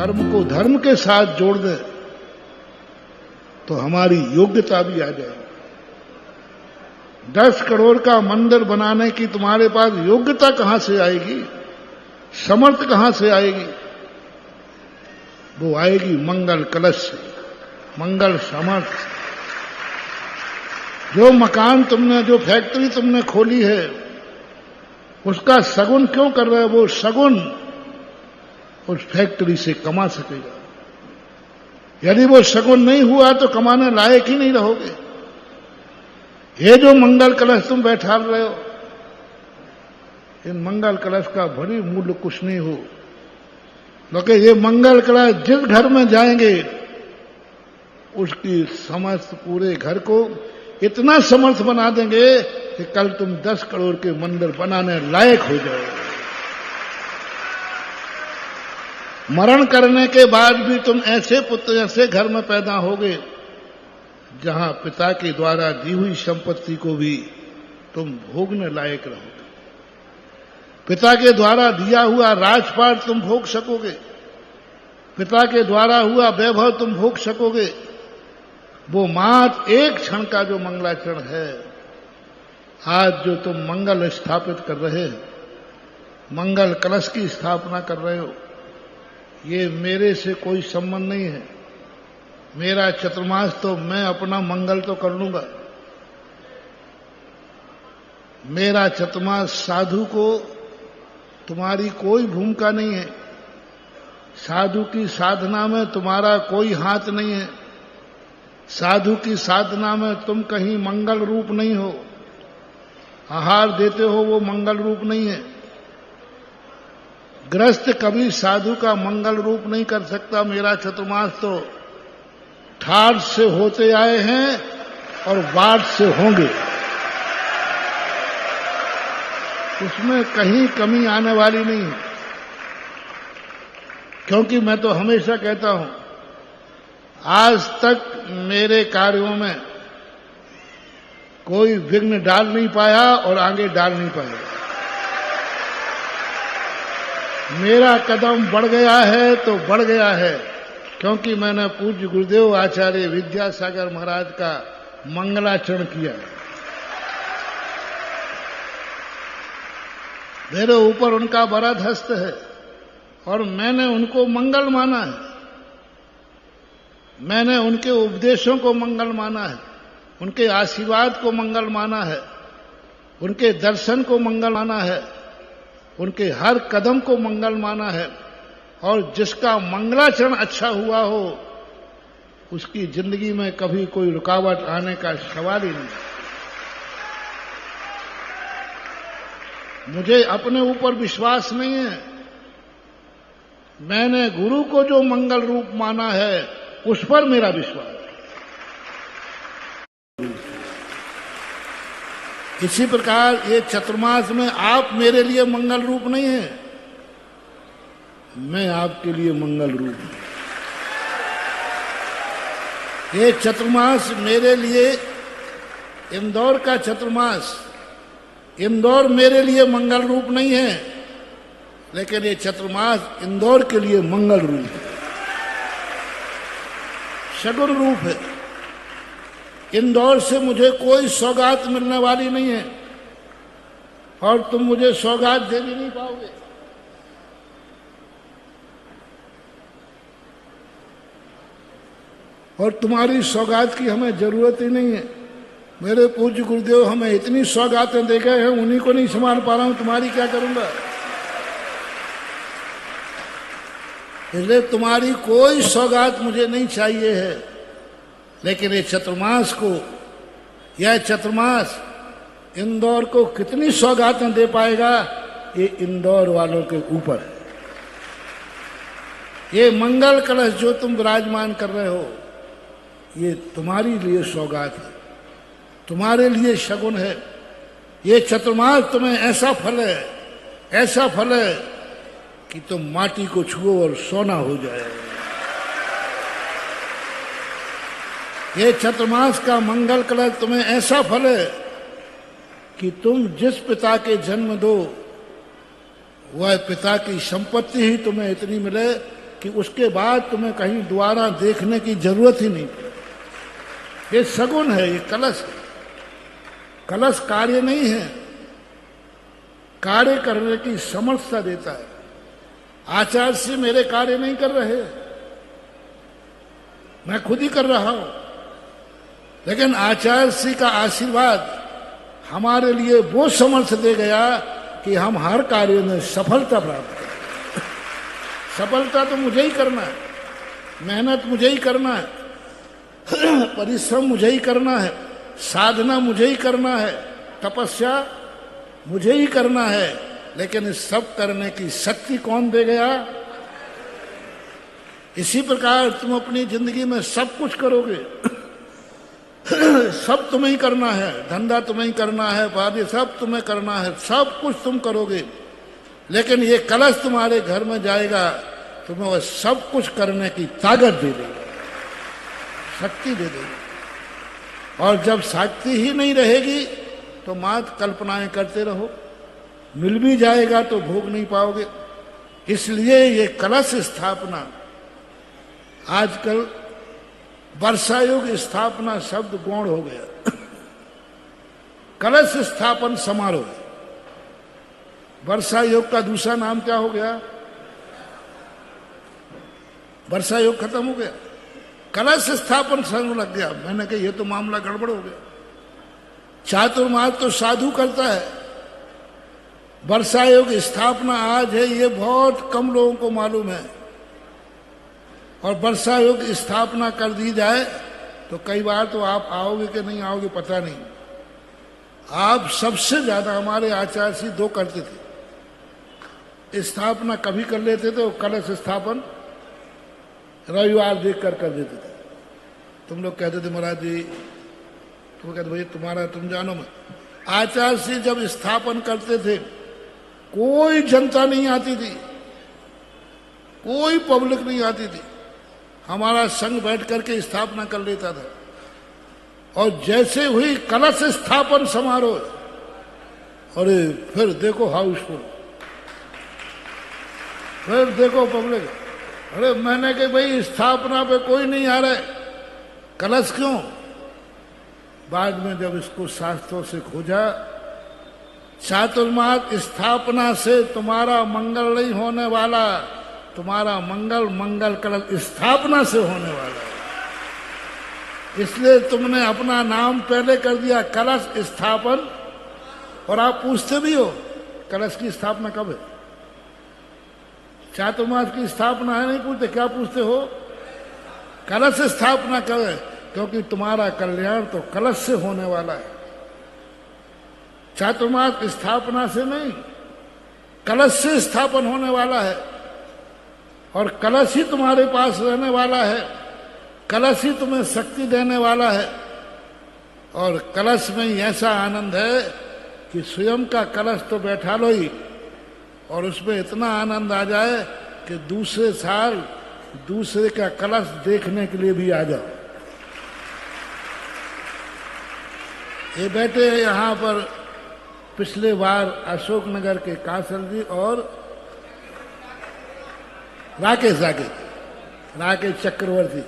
कर्म को धर्म के साथ जोड़ दें तो हमारी योग्यता भी आ जाए। 10 करोड़ का मंदिर बनाने की तुम्हारे पास योग्यता कहां से आएगी, समर्थ कहां से आएगी? वो आएगी मंगल कलश से, मंगल समर्थ। जो मकान तुमने, जो फैक्ट्री तुमने खोली है, उसका सगुन क्यों कर रहे हो? वो सगुन उस फैक्ट्री से कमा सकेगा। यदि वो सगुन नहीं हुआ तो कमाने लायक ही नहीं रहोगे। ये जो मंगल कलश तुम बैठा रहे हो, इन मंगल कलश का भरी मूल्य कुछ नहीं हो। क्योंकि ये मंगल कलश जिस घर में जाएंगे उसकी समस्त पूरे घर को इतना समर्थ बना देंगे कि कल तुम 10 करोड़ के मंदिर बनाने लायक हो जाओगे। मरण करने के बाद भी तुम ऐसे पुत्र, ऐसे घर में पैदा होगे जहां पिता के द्वारा दी हुई संपत्ति को भी तुम भोगने लायक रहोगे। पिता के द्वारा दिया हुआ राजपाट तुम भोग सकोगे, पिता के द्वारा हुआ वैभव तुम भोग सकोगे। वो मात्र एक क्षण का जो मंगलाचरण है, आज जो तुम मंगल स्थापित कर रहे हो, मंगल कलश की स्थापना कर रहे हो, ये मेरे से कोई संबंध नहीं है। मेरा चतुर्मास तो मैं अपना मंगल तो कर लूंगा। मेरा चतुर्मास साधु को तुम्हारी कोई भूमिका नहीं है। साधु की साधना में तुम्हारा कोई हाथ नहीं है। साधु की साधना में तुम कहीं मंगल रूप नहीं हो। आहार देते हो वो मंगल रूप नहीं है। गृहस्थ कभी साधु का मंगल रूप नहीं कर सकता। मेरा चतुर्मास तो ठाठ से होते आए हैं और बाट से होंगे, उसमें कहीं कमी आने वाली नहीं है। क्योंकि मैं तो हमेशा कहता हूं, आज तक मेरे कार्यों में कोई विघ्न डाल नहीं पाया और आगे डाल नहीं पाएगा। मेरा कदम बढ़ गया है तो बढ़ गया है, क्योंकि मैंने पूज्य गुरुदेव आचार्य विद्यासागर महाराज का मंगलाचरण किया। मेरे ऊपर उनका वरद हस्त है और मैंने उनको मंगल माना है। मैंने उनके उपदेशों को मंगल माना है, उनके आशीर्वाद को मंगल माना है, उनके दर्शन को मंगल माना है, उनके हर कदम को मंगल माना है। और जिसका मंगलाचरण अच्छा हुआ हो, उसकी जिंदगी में कभी कोई रुकावट आने का सवाल ही नहीं। मुझे अपने ऊपर विश्वास नहीं है। मैंने गुरु को जो मंगल रूप माना है, उस पर मेरा विश्वास है। इसी प्रकार ये चतुर्मास में आप मेरे लिए मंगल रूप नहीं है, मैं आपके लिए मंगल रूप हूं। ये चतुर्मास मेरे लिए, इंदौर का चतुर्मास, इंदौर मेरे लिए मंगल रूप नहीं है, लेकिन ये चतुर्मास इंदौर के लिए मंगल रूप है, सगुन रूप है। इंदौर से मुझे कोई सौगात मिलने वाली नहीं है और तुम मुझे सौगात दे भी नहीं पाओगे। और तुम्हारी सौगात की हमें जरूरत ही नहीं है। मेरे पूज्य गुरुदेव हमें इतनी सौगातें दे गए हैं, उन्हीं को नहीं संभाल पा रहा हूं, तुम्हारी क्या करूंगा। इसलिए तुम्हारी कोई सौगात मुझे नहीं चाहिए है, लेकिन ये चतुर्मास को, यह चतुर्मास इंदौर को कितनी सौगातें दे पाएगा, ये इंदौर वालों के ऊपर है। ये मंगल कलश जो तुम विराजमान कर रहे हो, ये तुम्हारी लिए सौगात है, तुम्हारे लिए शगुन है। ये चतुर्मास तुम्हें ऐसा फल है, ऐसा फल है कि तुम माटी को छुओ और सोना हो जाए। ये चतुर्मास का मंगल कलश तुम्हें ऐसा फल है कि तुम जिस पिता के जन्म दो, वह पिता की संपत्ति ही तुम्हें इतनी मिले कि उसके बाद तुम्हें कहीं दोबारा देखने की जरूरत ही नहीं। ये सगुन है, ये कलश है। कलश कार्य नहीं है, कार्य करने की समर्थता देता है। आचार्य से मेरे कार्य नहीं कर रहे, मैं खुद ही कर रहा हूं, लेकिन आचार्य श्री का आशीर्वाद हमारे लिए वो समर्थ दे गया कि हम हर कार्य में सफलता प्राप्त करें। सफलता तो मुझे ही करना है, मेहनत मुझे ही करना है, परिश्रम मुझे ही करना है, साधना मुझे ही करना है, तपस्या मुझे ही करना है, लेकिन इस सब करने की शक्ति कौन दे गया? इसी प्रकार तुम अपनी जिंदगी में सब कुछ करोगे, सब तुम्हें ही करना है, धंधा तुम्हें ही करना है, बाकी सब तुम्हें करना है, सब कुछ तुम करोगे, लेकिन ये कलश तुम्हारे घर में जाएगा, तुम्हें वह सब कुछ करने की ताकत दे देगा, शक्ति दे देगी। और जब शक्ति ही नहीं रहेगी तो मात्र कल्पनाएं करते रहो, मिल भी जाएगा तो भोग नहीं पाओगे। इसलिए ये कलश स्थापना, आजकल वर्षायुग स्थापना शब्द गौण हो गया। कलश स्थापन समारोह, वर्षायुग का दूसरा नाम क्या हो गया? वर्षायुग खत्म हो गया, कलश स्थापन समारोह लग गया। मैंने कहा ये तो मामला गड़बड़ हो गया। चातुर्मास तो साधु करता है, वर्षायुग स्थापना आज है ये बहुत कम लोगों को मालूम है। और वर्षायुग स्थापना कर दी जाए तो कई बार तो आप आओगे कि नहीं आओगे पता नहीं। आप सबसे ज्यादा हमारे आचार्य श्री दो करते थे, स्थापना कभी कर लेते थे, और कलश स्थापन रविवार देख कर देते थे। तुम लोग कहते थे महाराज जी, तुम कहते भैया तुम्हारा तुम जानो मैं। आचार्य श्री जब स्थापन करते थे कोई जनता नहीं आती थी, कोई पब्लिक नहीं आती थी, हमारा संघ बैठ करके स्थापना कर लेता था। और जैसे हुई कलश स्थापन समारोह, अरे फिर देखो हाउसफुल, फिर देखो पब्लिक। अरे मैंने कहा भाई स्थापना पे कोई नहीं आ रहा है, कलश क्यों? बाद में जब इसको शास्त्रों से खोजा, चातुर्मास स्थापना से तुम्हारा मंगल नहीं होने वाला, तुम्हारा मंगल मंगल कलश स्थापना से होने वाला है। इसलिए तुमने अपना नाम पहले कर दिया कलश स्थापन। और आप पूछते भी हो कलश की स्थापना कब है? चातुर्मास की स्थापना है नहीं पूछते, क्या पूछते हो? कलश स्थापना कब है? क्योंकि तुम्हारा कल्याण तो कलश से होने वाला है, चातुर्मास स्थापना से नहीं, कलश से स्थापन होने वाला है। और कलश ही तुम्हारे पास रहने वाला है, कलश ही तुम्हें शक्ति देने वाला है। और कलश में ही ऐसा आनंद है कि स्वयं का कलश तो बैठा लो ही, और उसमें इतना आनंद आ जाए कि दूसरे साल दूसरे का कलश देखने के लिए भी आ जाओ। ये बैठे यहाँ पर पिछले बार अशोकनगर के कासल जी और राकेश चक्रवर्ती।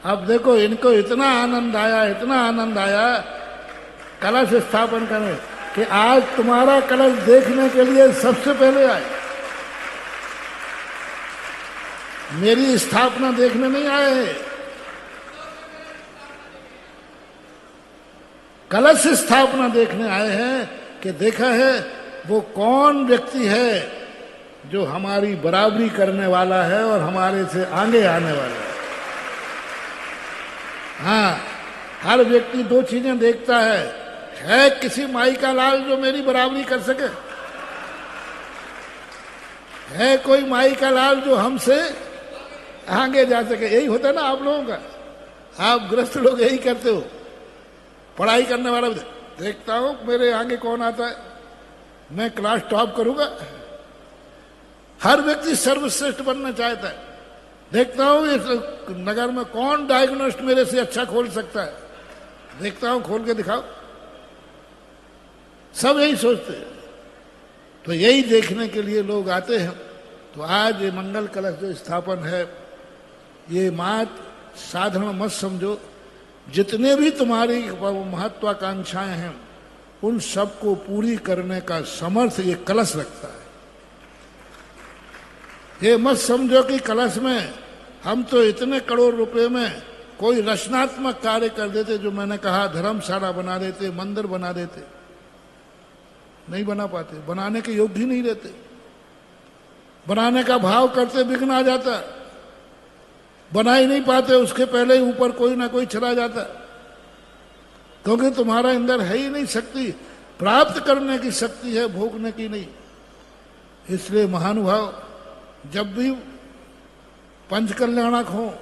अब देखो इनको इतना आनंद आया, इतना आनंद आया कलश स्थापन करने कि आज तुम्हारा कलश देखने के लिए सबसे पहले आए। मेरी स्थापना देखने नहीं आए हैं, कलश स्थापना देखने आए हैं कि देखा है वो कौन व्यक्ति है जो हमारी बराबरी करने वाला है और हमारे से आगे आने वाला है। हाँ, हर व्यक्ति दो चीजें देखता है किसी माई का लाल जो मेरी बराबरी कर सके? है कोई माई का लाल जो हमसे आगे जा सके? यही होता है ना आप लोगों का, आप गृहस्थ लोग यही करते हो। पढ़ाई करने वाला देखता हूं मेरे आगे कौन आता है, मैं क्लास टॉप करूंगा। हर व्यक्ति सर्वश्रेष्ठ बनना चाहता है। देखता हूं इस नगर में कौन डायग्नोस्ट मेरे से अच्छा खोल सकता है, देखता हूं खोल के दिखाओ। सब यही सोचते हैं। तो यही देखने के लिए लोग आते हैं तो आज ये मंगल कलश जो स्थापन है, ये मात साधारण मत समझो। जितने भी तुम्हारी महत्वाकांक्षाएं हैं उन सबको पूरी करने का समर्थ ये कलश रखता है। ये मत समझो कि कलश में हम तो इतने करोड़ रुपए में कोई रचनात्मक कार्य कर देते, जो मैंने कहा धर्मशाला बना देते, मंदिर बना देते। नहीं बना पाते, बनाने के योग्य ही नहीं रहते। बनाने का भाव करते विघ्न आ जाता, बना ही नहीं पाते, उसके पहले ही ऊपर कोई ना कोई चला जाता, क्योंकि तुम्हारा अंदर है ही नहीं शक्ति। प्राप्त करने की शक्ति है, भोगने की नहीं। इसलिए महानुभाव, जब भी पंचकल्याणक हो,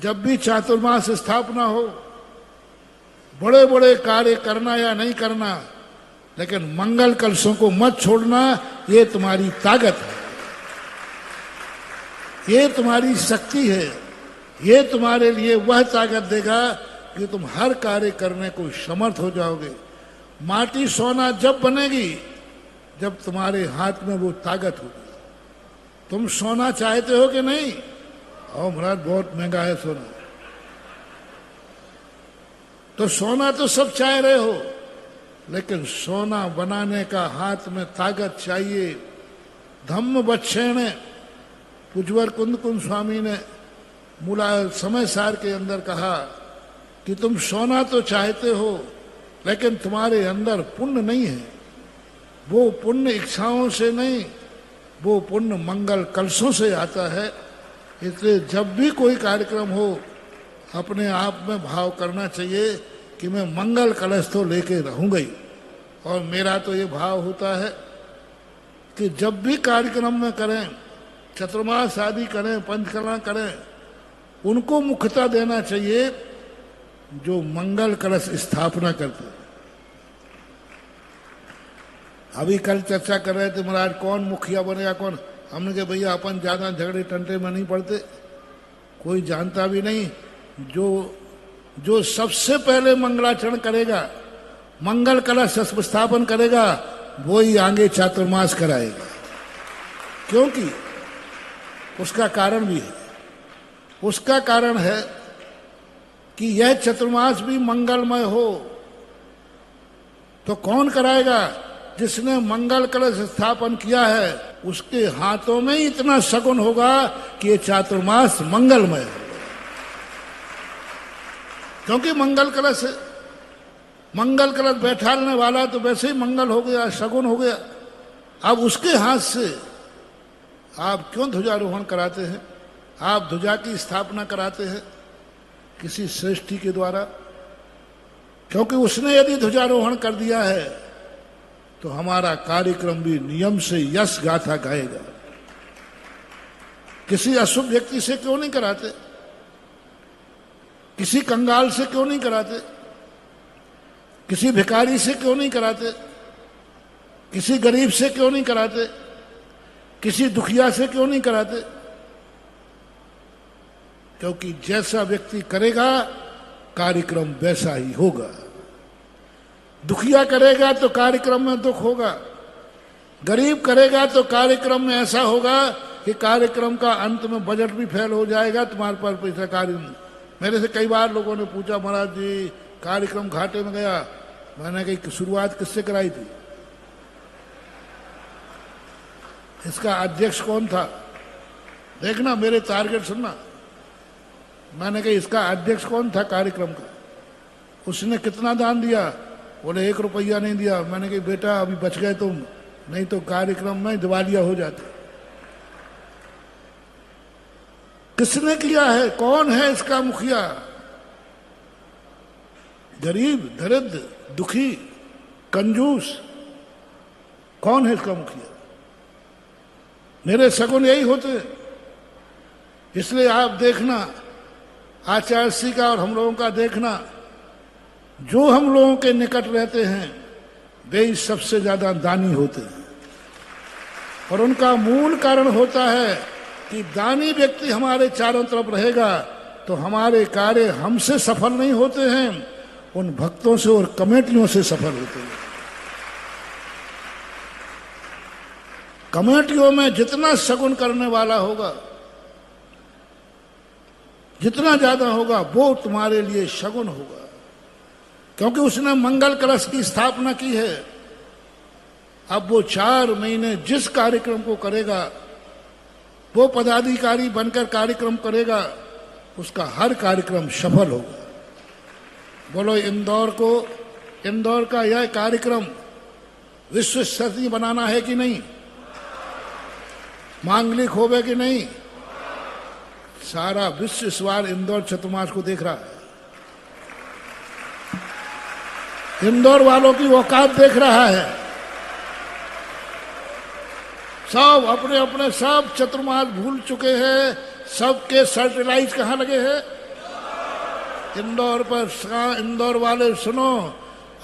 जब भी चातुर्मास स्थापना हो, बड़े बड़े कार्य करना या नहीं करना, लेकिन मंगल कलशों को मत छोड़ना। ये तुम्हारी ताकत है, ये तुम्हारी शक्ति है, ये तुम्हारे लिए वह ताकत देगा कि तुम हर कार्य करने को समर्थ हो जाओगे। माटी सोना जब बनेगी जब तुम्हारे हाथ में वो ताकत होगी। तुम सोना चाहते हो कि नहीं? और महाराज बहुत महंगा है सोना, तो सोना तो सब चाह रहे हो, लेकिन सोना बनाने का हाथ में ताकत चाहिए। धम्म बच्छेण, पुजवर कुंद कुंद स्वामी ने मूला समय सार के अंदर कहा कि तुम सोना तो चाहते हो, लेकिन तुम्हारे अंदर पुण्य नहीं है। वो पुण्य इच्छाओं से नहीं, वो पुण्य मंगल कलशों से आता है। इसलिए जब भी कोई कार्यक्रम हो, अपने आप में भाव करना चाहिए कि मैं मंगल कलश तो लेके रहूंगा ही। और मेरा तो ये भाव होता है कि जब भी कार्यक्रम में करें, चतुर्मास आदि करें, पंचकला करें, उनको मुख्यता देना चाहिए जो मंगल कलश स्थापना करते हैं। अभी कल चर्चा कर रहे थे महाराज कौन मुखिया बनेगा कौन। हमने कहा भैया अपन ज्यादा झगड़े टंटे में नहीं पड़ते, कोई जानता भी नहीं। जो सबसे पहले मंगलाचरण करेगा, मंगल कलश स्थापन करेगा, वो ही आगे चातुर्मास कराएगा। क्योंकि उसका कारण भी है। उसका कारण है कि यह चतुर्मास भी मंगलमय हो। तो कौन कराएगा? जिसने मंगल कलश स्थापन किया है, उसके हाथों में ही इतना शगुन होगा कि ये चातुर्मास मंगलमय है। क्योंकि मंगल कलश है, मंगल कलश बैठाने वाला तो वैसे ही मंगल हो गया, शगुन हो गया। अब उसके हाथ से आप क्यों ध्वजारोहण कराते हैं? आप ध्वजा की स्थापना कराते हैं किसी श्रेष्ठी के द्वारा, क्योंकि उसने यदि ध्वजारोहण कर दिया है तो हमारा कार्यक्रम भी नियम से यश गाथा गाएगा। किसी अशुभ व्यक्ति से क्यों नहीं कराते? किसी कंगाल से क्यों नहीं कराते? किसी भिखारी से क्यों नहीं कराते? किसी गरीब से क्यों नहीं कराते? किसी दुखिया से क्यों नहीं कराते? क्योंकि जैसा व्यक्ति करेगा कार्यक्रम वैसा ही होगा। दुखिया करेगा तो कार्यक्रम में दुख होगा, गरीब करेगा तो कार्यक्रम में ऐसा होगा कि कार्यक्रम का अंत में बजट भी फेल हो जाएगा, तुम्हारे पास पैसा कार्य। मेरे से कई बार लोगों ने पूछा महाराज जी कार्यक्रम घाटे में गया। मैंने कही शुरुआत किससे कराई थी? इसका अध्यक्ष कौन था? देखना, मेरे टारगेट सुनना। मैंने कहा इसका अध्यक्ष कौन था कार्यक्रम का? उसने कितना दान दिया? बोले 1 रुपया नहीं दिया। मैंने कहा बेटा अभी बच गए तुम, नहीं तो कार्यक्रम में दिवालिया हो जाते। किसने किया है? कौन है इसका मुखिया? गरीब, दरिद्र, दुखी, कंजूस, कौन है इसका मुखिया? मेरे सगुन यही होते। इसलिए आप देखना, आचार्य का और हम लोगों का देखना, जो हम लोगों के निकट रहते हैं वे ही सबसे ज्यादा दानी होते हैं। और उनका मूल कारण होता है कि दानी व्यक्ति हमारे चारों तरफ रहेगा तो हमारे कार्य हमसे सफल नहीं होते हैं, उन भक्तों से और कमेटियों से सफल होते हैं। कमेटियों में जितना शगुन करने वाला होगा, जितना ज्यादा होगा, वो तुम्हारे लिए शगुन होगा, क्योंकि उसने मंगल कलश की स्थापना की है। अब वो 4 महीने जिस कार्यक्रम को करेगा, वो पदाधिकारी बनकर कार्यक्रम करेगा, उसका हर कार्यक्रम सफल होगा। बोलो इंदौर का यह कार्यक्रम विश्व स्तरीय बनाना है कि नहीं? मांगलिक होवे कि नहीं? सारा विश्व इस बार इंदौर चतुर्मास को देख रहा है। इंदौर वालों की औकात देख रहा है। सब अपने अपने सब चतुर्मास भूल चुके हैं। सबके सैटेलाइट कहाँ लगे हैं? इंदौर पर। इंदौर वाले सुनो,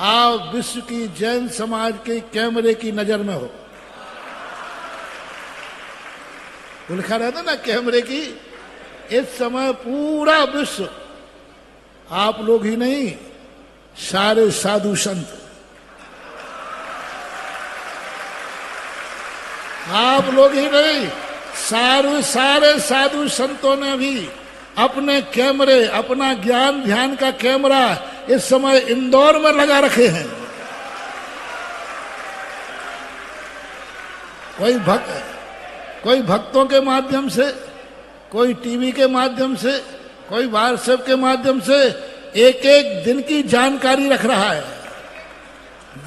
आप विश्व की जैन समाज के कैमरे की नजर में हो। लिखा रहता ना कैमरे की। इस समय पूरा विश्व, आप लोग ही नहीं, सारे साधु संत, आप लोग ही नहीं, सारे साधु संतों ने भी अपने कैमरे, अपना ज्ञान ध्यान का कैमरा इस समय इंदौर में लगा रखे हैं। कोई भक्तों के माध्यम से, कोई टीवी के माध्यम से, कोई व्हाट्सएप के माध्यम से एक एक दिन की जानकारी रख रहा है।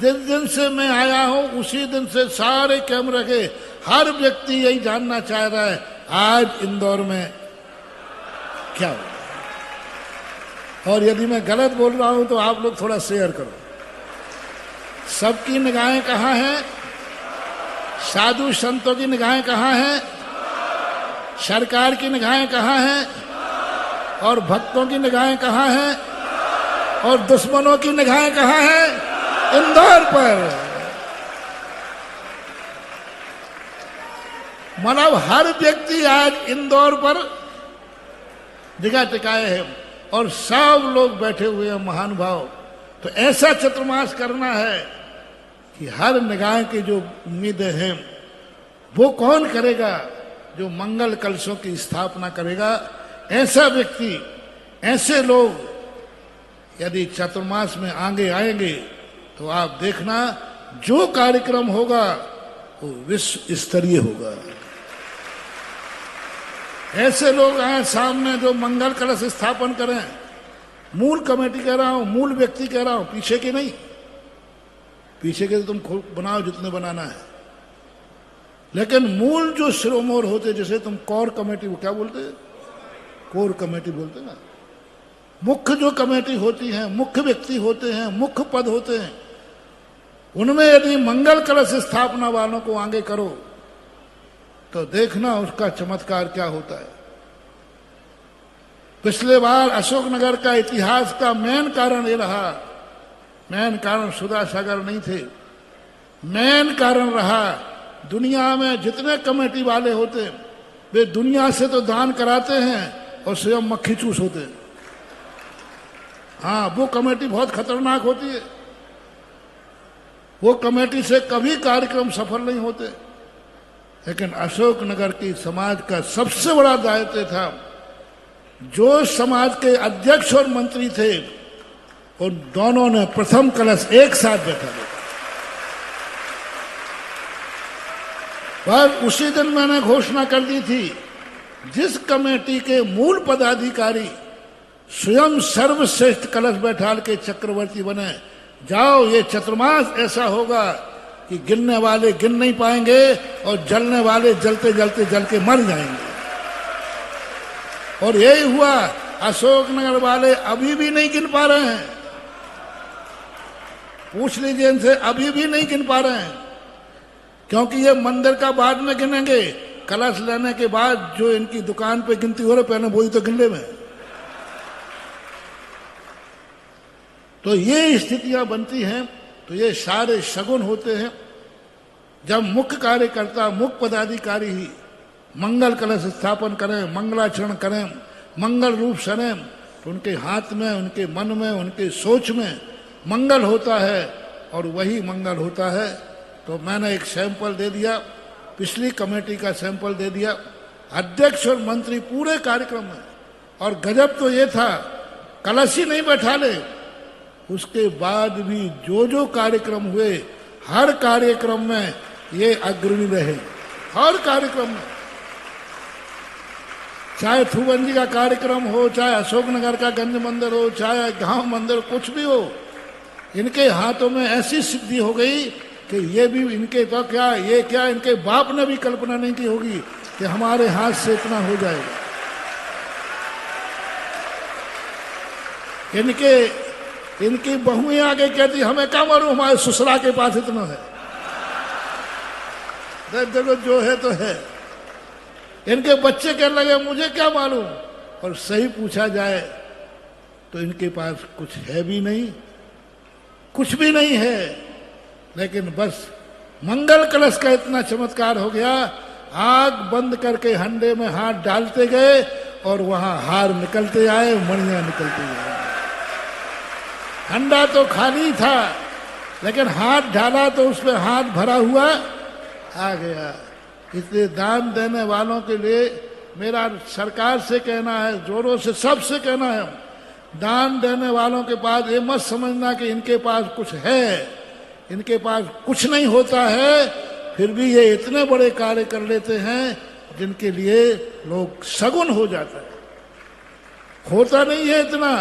जिस दिन से मैं आया हूं उसी दिन से सारे कैमरे के हर व्यक्ति यही जानना चाह रहा है, आज इंदौर में क्या हो। और यदि मैं गलत बोल रहा हूं तो आप लोग थोड़ा शेयर करो। सबकी निगाहें कहाँ हैं? साधु संतों की निगाहें कहाँ हैं? सरकार की निगाहें कहाँ हैं? और भक्तों की निगाहें कहाँ हैं? और दुश्मनों की निगाहें कहाँ हैं? इंदौर पर। मतलब हर व्यक्ति आज इंदौर पर निगाह टिकाए हैं और सब लोग बैठे हुए हैं महानुभाव। तो ऐसा चतुर्मास करना है कि हर निगाह की जो उम्मीदें हैं वो कौन करेगा? जो मंगल कलशों की स्थापना करेगा। ऐसा व्यक्ति, ऐसे लोग यदि चतुर्मास में आगे आएंगे तो आप देखना जो कार्यक्रम होगा वो विश्व स्तरीय होगा। ऐसे लोग आए सामने जो मंगल कलश स्थापन करें। मूल कमेटी कह रहा हूं, मूल व्यक्ति कह रहा हूं, पीछे के नहीं। पीछे के तो तुम खुद बनाओ जितने बनाना है, लेकिन मूल जो शिरोमोर होते, जैसे तुम कोर कमेटी, वो क्या बोलते हैं? कोर कमेटी बोलते ना। मुख्य जो कमेटी होती है, मुख्य व्यक्ति होते हैं, मुख्य पद होते हैं, उनमें यदि मंगल कलश स्थापना वालों को आगे करो तो देखना उसका चमत्कार क्या होता है। पिछले बार अशोकनगर का इतिहास का मेन कारण ये रहा, मेन कारण सुधा सागर नहीं थे, मेन कारण रहा दुनिया में जितने कमेटी वाले होते वे दुनिया से तो दान कराते हैं और स्वयं मक्खी चूस होते हैं। हाँ, वो कमेटी बहुत खतरनाक होती है। वो कमेटी से कभी कार्यक्रम सफल नहीं होते। लेकिन अशोकनगर की समाज का सबसे बड़ा दायित्व था, जो समाज के अध्यक्ष और मंत्री थे उन दोनों ने प्रथम कलश एक साथ बैठा दिया। पर उसी दिन मैंने घोषणा कर दी थी, जिस कमेटी के मूल पदाधिकारी स्वयं सर्वश्रेष्ठ कलश बैठाल के चक्रवर्ती बने, जाओ ये चतुर्मास ऐसा होगा कि गिनने वाले गिन नहीं पाएंगे और जलने वाले जलते जलते जल के मर जाएंगे। और यही हुआ। अशोकनगर वाले अभी भी नहीं गिन पा रहे हैं। पूछ लीजिए इनसे, अभी भी नहीं गिन पा रहे हैं, क्योंकि ये मंदिर का बाद में गिनेंगे। कलश लेने के बाद जो इनकी दुकान पे गिनती हो रही, पहले वही तो गिन ले में। तो ये स्थितियां बनती हैं। तो ये सारे शगुन होते हैं। जब मुख्य कार्यकर्ता, मुख्य पदाधिकारी ही मंगल कलश स्थापन करें, मंगलाचरण करें, मंगल रूप सरें, तो उनके हाथ में, उनके मन में, उनके सोच में मंगल होता है और वही मंगल होता है। तो मैंने एक सैंपल दे दिया। पिछली कमेटी का सैंपल दे दिया, अध्यक्ष और मंत्री पूरे कार्यक्रम में। और गजब तो ये था, कलश ही नहीं बैठा ले, उसके बाद भी जो जो कार्यक्रम हुए हर कार्यक्रम में ये अग्रणी रहे, हर कार्यक्रम में, चाहे थुवंजी का कार्यक्रम हो, चाहे अशोकनगर का गंज मंदिर हो, चाहे गांव मंदिर, कुछ भी हो, इनके हाथों में ऐसी सिद्धि हो गई कि ये भी इनके तो क्या, ये क्या इनके बाप ने भी कल्पना नहीं की होगी कि हमारे हाथ से इतना हो जाएगा। इनकी बहुएं आगे कहती हमें क्या मालूम, हमारे ससुरा के पास इतना है। देखो जो है तो है। इनके बच्चे कहने लगे मुझे क्या मालूम, और सही पूछा जाए तो इनके पास कुछ है भी नहीं, कुछ भी नहीं है। लेकिन बस मंगल कलश का इतना चमत्कार हो गया, आग बंद करके हंडे में हाथ डालते गए और वहां हार निकलते आए, मणियां निकलती आए। हंडा तो खाली था, लेकिन हाथ डाला तो उसमें हाथ भरा हुआ आ गया। इसलिए दान देने वालों के लिए मेरा सरकार से कहना है, जोरों से सबसे कहना है, दान देने वालों के पास ये मत समझना कि इनके पास कुछ है, इनके पास कुछ नहीं होता है, फिर भी ये इतने बड़े कार्य कर लेते हैं जिनके लिए लोग सगुन हो जाता है। होता नहीं है इतना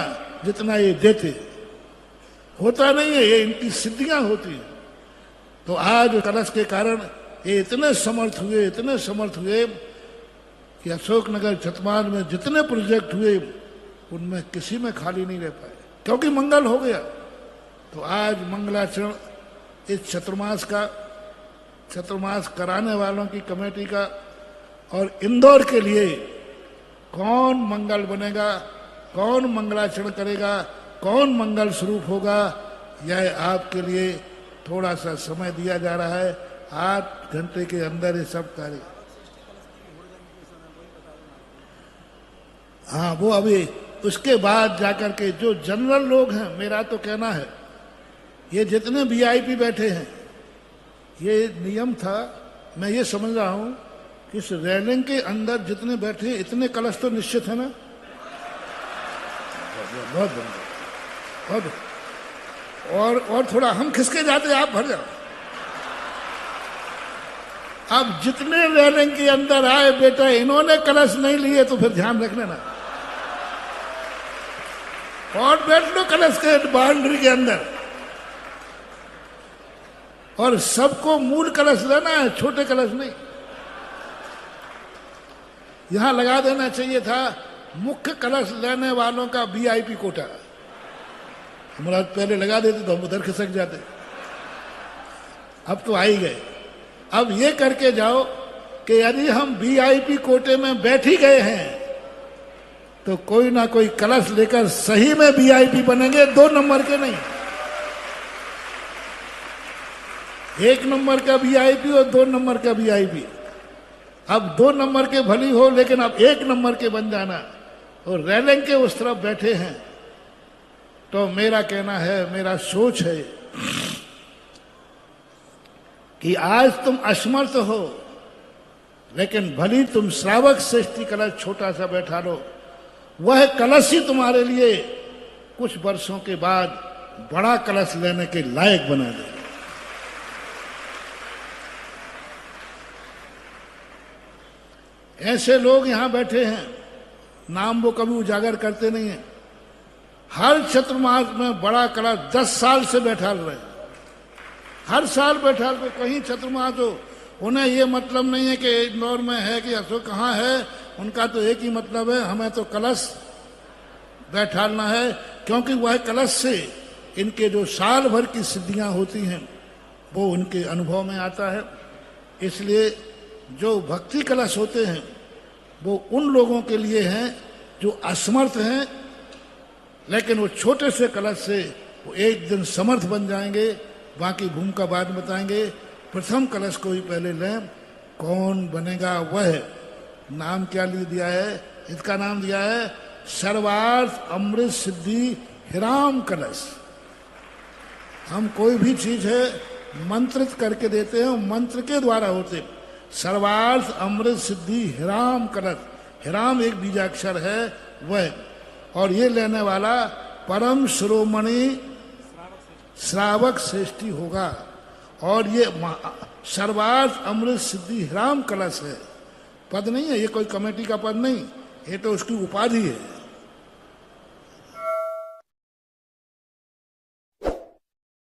जितना ये देते, होता नहीं है, ये इनकी सिद्धियां होती हैं। तो आज कलश के कारण ये इतने समर्थ हुए, इतने समर्थ हुए कि अशोकनगर छतमान में जितने प्रोजेक्ट हुए उनमें किसी में खाली नहीं रह पाए, क्योंकि मंगल हो गया। तो आज मंगलाचरण इस चतुर्मास कराने वालों की कमेटी का, और इंदौर के लिए कौन मंगल बनेगा, कौन मंगलाचरण करेगा, कौन मंगल स्वरूप होगा, यह आपके लिए थोड़ा सा समय दिया जा रहा है। 8 घंटे के अंदर ये सब कार्य, हाँ वो अभी उसके बाद जाकर के जो जनरल लोग हैं, मेरा तो कहना है ये जितने वीआईपी बैठे हैं, ये नियम था, मैं ये समझ रहा हूं कि इस रेलिंग के अंदर जितने बैठे हैं इतने कलश तो निश्चित है ना। बहुत बहुत और थोड़ा हम खिसके जाते, आप भर जाओ। अब जितने रेलिंग के अंदर आए बेटा, इन्होंने कलश नहीं लिए तो फिर ध्यान रख लेना, और बैठ लो कलश के बाउंड्री के अंदर, और सबको मूल कलश लेना है, छोटे कलश नहीं। यहां लगा देना चाहिए था मुख्य कलश लेने वालों का वीआईपी कोटा, हमारा पहले लगा देते तो हम उधर खिसक जाते, अब तो आ ही गए। अब ये करके जाओ कि यदि हम वीआईपी कोटे में बैठ ही गए हैं तो कोई ना कोई कलश लेकर सही में वीआईपी बनेंगे, 2 नंबर के नहीं। 1 नंबर का वीआईपी और 2 नंबर का वीआईपी। अब 2 नंबर के भली हो, लेकिन अब 1 नंबर के बन जाना। और रेलिंग के उस तरफ बैठे हैं तो मेरा कहना है, मेरा सोच है कि आज तुम असमर्थ हो, लेकिन भली तुम श्रावक श्रेष्ठी कलश छोटा सा बैठा लो, वह कलश ही तुम्हारे लिए कुछ वर्षों के बाद बड़ा कलश लेने के लायक बना दे। ऐसे लोग यहां बैठे हैं, नाम वो कभी उजागर करते नहीं है। हर चतुर्मास में बड़ा कलश 10 साल से बैठा रहे, हर साल बैठा रहे। कहीं चतुर्मास हो, उन्हें ये मतलब नहीं है कि इंदौर में है कि अशोक कहाँ है, उनका तो एक ही मतलब है, हमें तो कलश बैठाना है, क्योंकि वह कलश से इनके जो साल भर की सिद्धियां होती हैं वो उनके अनुभव में आता है। इसलिए जो भक्ति कलश होते हैं वो उन लोगों के लिए हैं जो असमर्थ हैं, लेकिन वो छोटे से कलश से वो एक दिन समर्थ बन जाएंगे। बाकी भूमिका बाद में बताएंगे। प्रथम कलश को ही पहले लें, कौन बनेगा वह। नाम क्या दिया है? इसका नाम दिया है सर्वार्थ अमृत सिद्धि हिराम कलश। हम कोई भी चीज है मंत्रित करके देते हैं, मंत्र के द्वारा होते। सर्वार्थ अमृत सिद्धि हिराम कलश, हिराम एक बीजाक्षर है वह, और ये लेने वाला परम शिरोमणि श्रावक श्रेष्ठी होगा। और ये सर्वार्थ अमृत सिद्धि हिराम कलश है, पद नहीं है ये, कोई कमेटी का पद नहीं, ये तो उसकी उपाधि है।